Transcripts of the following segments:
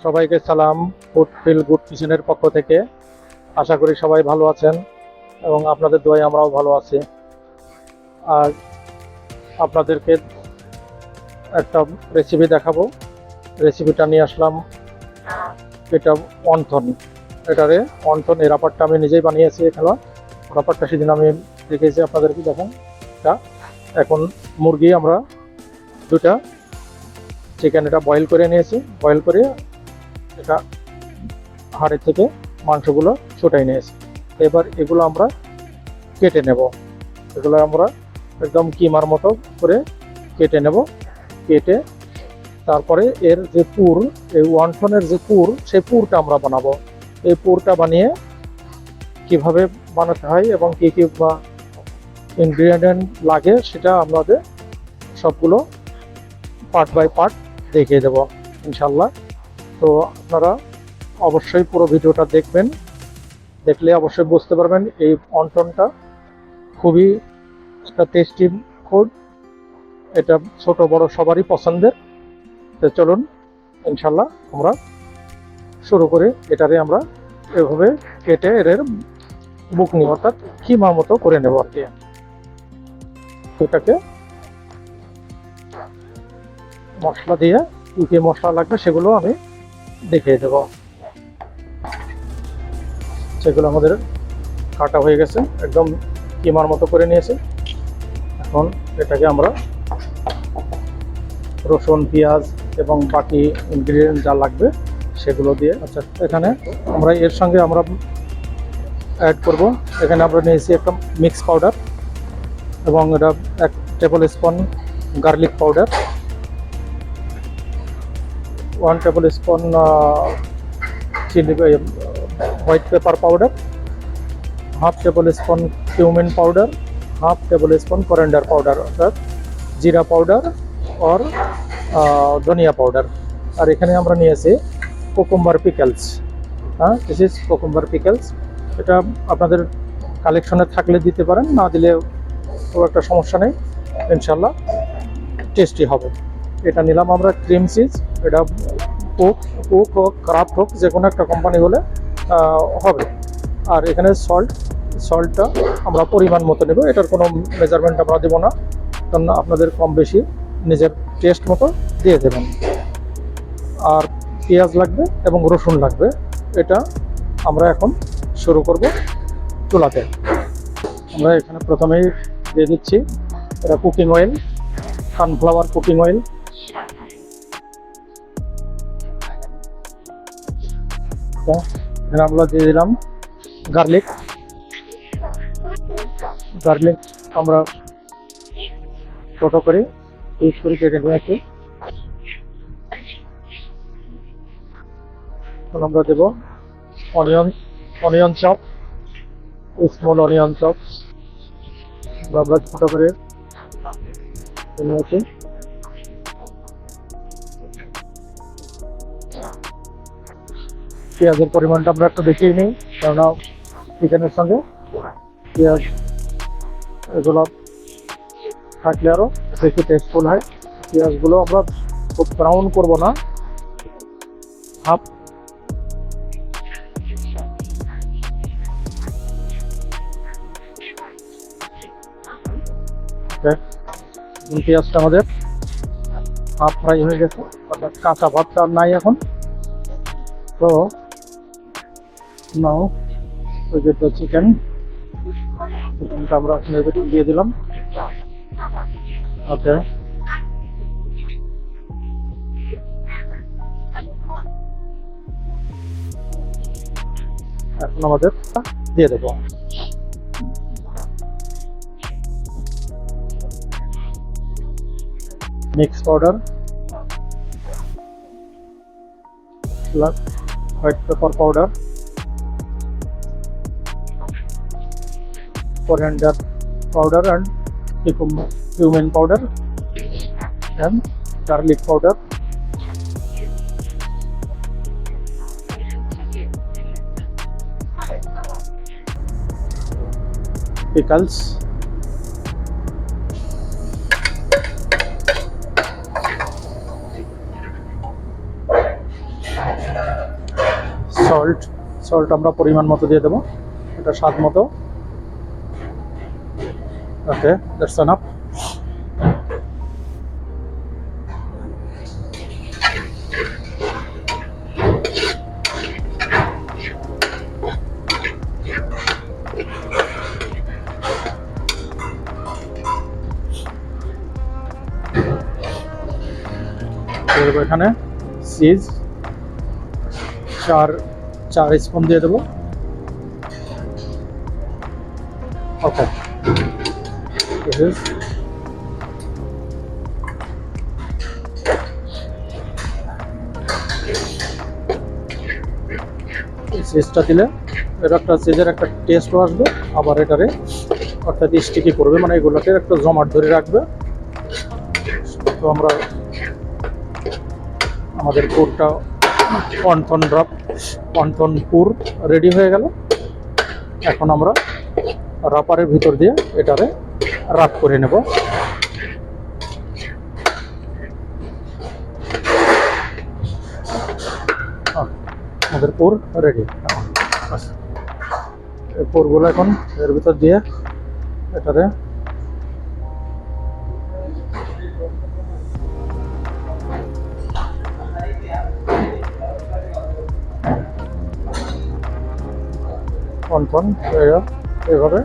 সবাইকে সালাম food feel good কিচেনের পক্ষ থেকে। আশা করি সবাই ভালো আছেন এবং আপনাদের দোয়ায় আমরাও ভালো আছি। আর আপনাদেরকে একটা রেসিপি দেখাবো। রেসিপিটা নিয়ে আসলাম, এটা অনথন। এটারে অনথন, এই রাপারটা আমি নিজেই বানিয়েছি। এখানে রাপারটা সেদিন আমি দেখেছি, আপনাদেরকে দেখেন। এটা এখন মুরগি আমরা দুটা চিকেন এটা বয়েল করে নিয়েছি। বয়েল করে এটা হাড়ের থেকে মাংসগুলো ছুটাই নিয়েছি। এবার এগুলো আমরা কেটে নেব। এগুলো আমরা একদম কিমার মতো করে কেটে নেব। কেটে তারপরে এর যে পুর, এই ওয়ানটনের যে পুর, সেই পুরটা আমরা বানাবো। এই পুরটা বানিয়ে কিভাবে বানাতে হয় এবং কী কী ইনগ্রিডিয়েন্ট লাগে সেটা আমাদের সবগুলো পার্ট বাই পার্ট দেখিয়ে দেবো ইনশাল্লাহ। তো আপনারা অবশ্যই পুরো ভিডিওটা দেখবেন, দেখলে অবশ্যই বুঝতে পারবেন এই ওয়ানটনটা খুবই একটা টেস্টি ফুড। এটা ছোট বড় সবারই পছন্দের। তো চলুন ইনশাল্লাহ আমরা শুরু করে এটারে আমরা এভাবে কেটে এর বুকনি অর্থাৎ কিমা মতো করে নেব আর কি। এটাকে মশলা দিয়ে কী কী মশলা লাগবে সেগুলো আমি দেখিয়ে দেব। সেগুলো আমাদের কাটা হয়ে গেছে, একদম কিমার মতো করে নিয়েছি। এখন এটাকে আমরা রসুন, পেঁয়াজ এবং বাকি ইনগ্রিডিয়েন্ট যা লাগবে সেগুলো দিয়ে, আচ্ছা এখানে আমরা এর সঙ্গে আমরা অ্যাড করব। এখানে আমরা নিয়েছি একটা মিক্স পাউডার এবং এটা 1 tablespoon garlic powder, 1 tablespoon chilli white pepper powder, 1/2 tablespoon cumin powder, 1/2 tablespoon coriander powder অর্থাৎ জিরা পাউডার और ধনিয়া পাউডার। আর এখানে আমরা নিয়েছি কুকুম্বার পিকেলস। হ্যাঁ, দিস ইজ কুকুম্বার পিকেলস। এটা আপনাদের কালেকশনে থাকলে দিতে পারেন, না দিলেও খুব একটা সমস্যা নেই, ইনশাল্লাহ টেস্টি হবে। এটা নিলাম আমরা ক্রিম চিজ। এটা কুক হোক ক্রাফট হোক যে কোনো একটা কোম্পানি হলে হবে। আর এখানে সল্টটা আমরা পরিমাণ মতো নেব। এটার কোনো মেজারমেন্ট আমরা দেবো না, কারণ আপনাদের কম বেশি নিজের টেস্ট মতো দিয়ে দেবেন। আর পেঁয়াজ লাগবে এবং রসুন লাগবে। এটা আমরা এখন শুরু করব চুলাতে। আমরা এখানে প্রথমেই দিয়ে দিচ্ছি এটা cooking oil, sunflower cooking oil. এখানে আমরা দিয়ে দিলাম গার্লিক আমরা ছোটো করে পিস করে কেটে নিয়েছি। এখন আমরা দেব onion chop, small onion chop আমরা ছোটো করে নিয়েছি। পেঁয়াজের পরিমাণটা আমরা একটু দেখিয়ে নিই, কেননা চিকেনের সঙ্গে পেঁয়াজ এগুলো থাকলে আরও বেশি টেস্টফুল হয়। পেঁয়াজগুলো আমরা খুব ব্রাউন করবো না, হাফ পেঁয়াজটা আমাদের হাফ ফ্রাই হয়ে গেছে, অর্থাৎ কাঁচা ভাবটা আর নাই এখন। তো নাও চিকেনটা আমরা দিয়ে দিলাম। ওকে, এখন আমাদের দিয়ে দেবো mix powder, white pepper powder, coriander powder and cumin powder and garlic powder. Pickles, salt আমরা পরিমাণ মতো দিয়ে দেবো, এটা স্বাদ মতো। ওকে, দ্যাটস এনাফ। এখানে চিজ 4 স্পুন দিয়ে দেবো। ওকে, চিজটা দিলে এটা একটা চিজের একটা টেস্টও আসবে, আবার এটারে অর্থাৎ স্টিকি করবে, মানে এগুলোকে একটা জমাট ধরে রাখবে। তো আমাদের পুরটা ওয়ান্টন পুর রেডি হয়ে গেল। এখন আমরা রাপারের ভিতর দিয়ে এটারে রাপ করে নেব। আমাদের পুর রেডি। এই পুরগুলো এখন এর ভিতর দিয়ে এটারে এইভাবে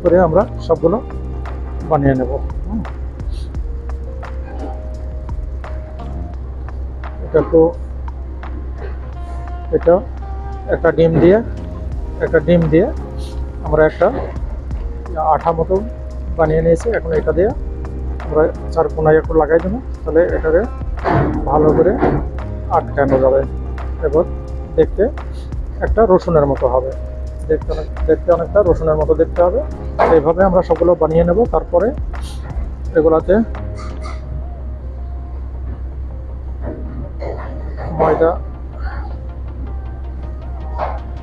করে আমরা সবগুলো বানিয়ে নেব। এটা একটা ডিম দিয়ে আমরা একটা আঠা মতো বানিয়ে নিয়েছি। এখন এটা দিয়ে আমরা 4 কোনায় একটু লাগাই দেবো, তাহলে এটাকে ভালো করে আটকানো যাবে এবং দেখতে একটা রসুনের মতো হবে। দেখতে অনেকটা রসুনের মতো দেখতে হবে। এইভাবে আমরা সবগুলো বানিয়ে নেব। তারপরে এগুলাতে ময়দা,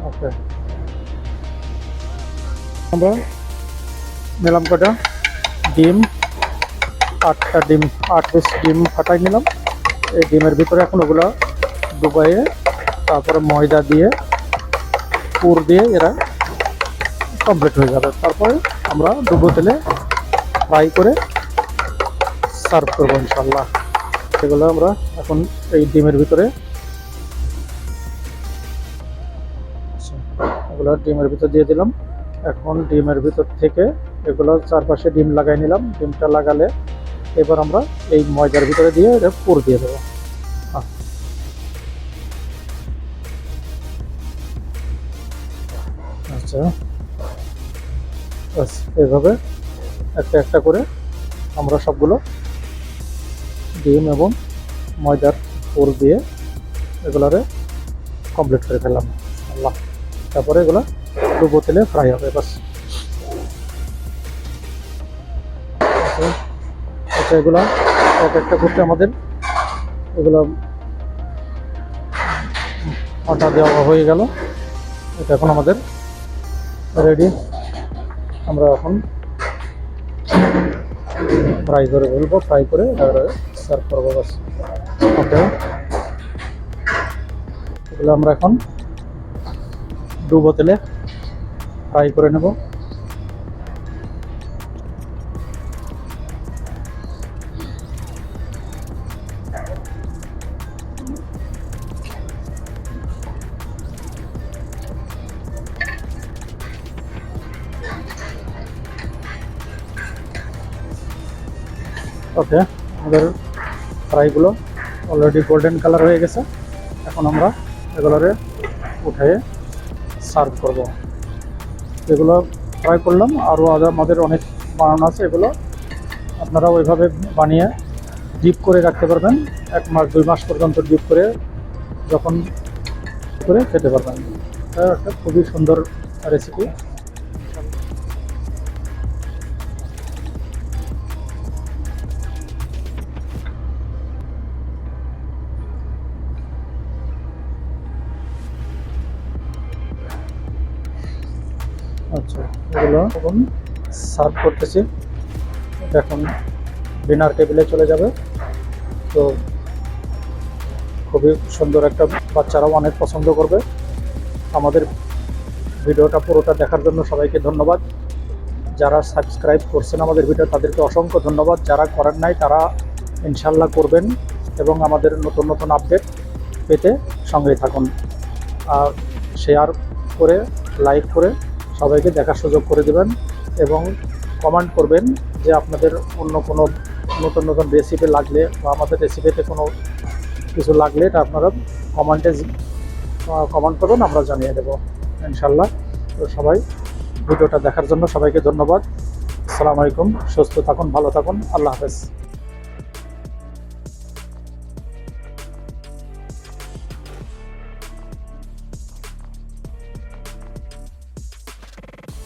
ওকে, আমরা নিলাম কটা ডিম, 8 পিস ডিম ফাটাই নিলাম। এই ডিমের ভিতরে এখন ওগুলো ডুবাইয়ে তারপরে ময়দা দিয়ে পুর দিয়ে এরা কমপ্লিট হয়ে যাবে। তারপরে আমরা ডুবো তেলে ফ্রাই করে সার্ভ করবো ইনশাল্লাহ। সেগুলো আমরা এখন এই ডিমের ভিতরে দিয়ে দিলাম। এখন ডিমের ভিতর থেকে এগুলো চারপাশে ডিম লাগাই নিলাম। ডিমটা লাগালে এবার আমরা এই ময়দার ভিতরে দিয়ে এটা পুর দিয়ে দেবো। আচ্ছা, বাস এইভাবে একটা করে আমরা সবগুলো ডিম এবং ময়দার পুর দিয়ে এগুলারে কমপ্লিট করে ফেললাম আল্লাহ। তারপরে এগুলো ডুবো তেলে ফ্রাই হবে বাস। আচ্ছা, এগুলো একটা করতে আমাদের এগুলো আটা দেওয়া হয়ে গেল। এটা এখন আমাদের রেডি। আমরা এখন ফ্রাই করে বলবো, ফ্রাই করে সার্ভ করবো বাস। ওকে, এগুলো আমরা এখন ডুবো তেলে ফ্রাই করে নেব। ওকে, আমাদের ফ্রাইগুলো অলরেডি গোল্ডেন কালার হয়ে গেছে। এখন আমরা এগুলোরে উঠে সার্ভ করব। এগুলো ফ্রাই করলাম, আরও আমাদের অনেক বানানো আছে। এগুলো আপনারা ওইভাবে বানিয়ে ডিপ করে রাখতে পারবেন। 1 মাস 2 মাস পর্যন্ত ডিপ করে যখন করে খেতে পারবেন। এটা একটা খুবই সুন্দর রেসিপি। আচ্ছা, এগুলো এখন সার্ভ করতেছি। এখন ডিনার টেবিলে চলে যাবে। তো খুবই সুন্দর একটা, বাচ্চারাও অনেক পছন্দ করবে। আমাদের ভিডিওটা পুরোটা দেখার জন্য সবাইকে ধন্যবাদ। যারা সাবস্ক্রাইব করছেন আমাদের ভিডিও তাদেরকে অসংখ্য ধন্যবাদ। যারা করেন নাই তারা ইনশাল্লাহ করবেন এবং আমাদের নতুন নতুন আপডেট পেতে সঙ্গে থাকুন। আর শেয়ার করে, লাইক করে সবাইকে দেখার সুযোগ করে দেবেন এবং কমেন্ট করবেন যে আপনাদের অন্য কোনো নতুন নতুন রেসিপি লাগলে বা আমাদের রেসিপিতে কোনো কিছু লাগলে এটা আপনারা কমেন্ট করুন, আমরা জানিয়ে দেবো ইনশাল্লাহ। তো সবাই ভিডিওটা দেখার জন্য সবাইকে ধন্যবাদ। আসসালামু আলাইকুম। সুস্থ থাকুন, ভালো থাকুন। আল্লাহ হাফেজ।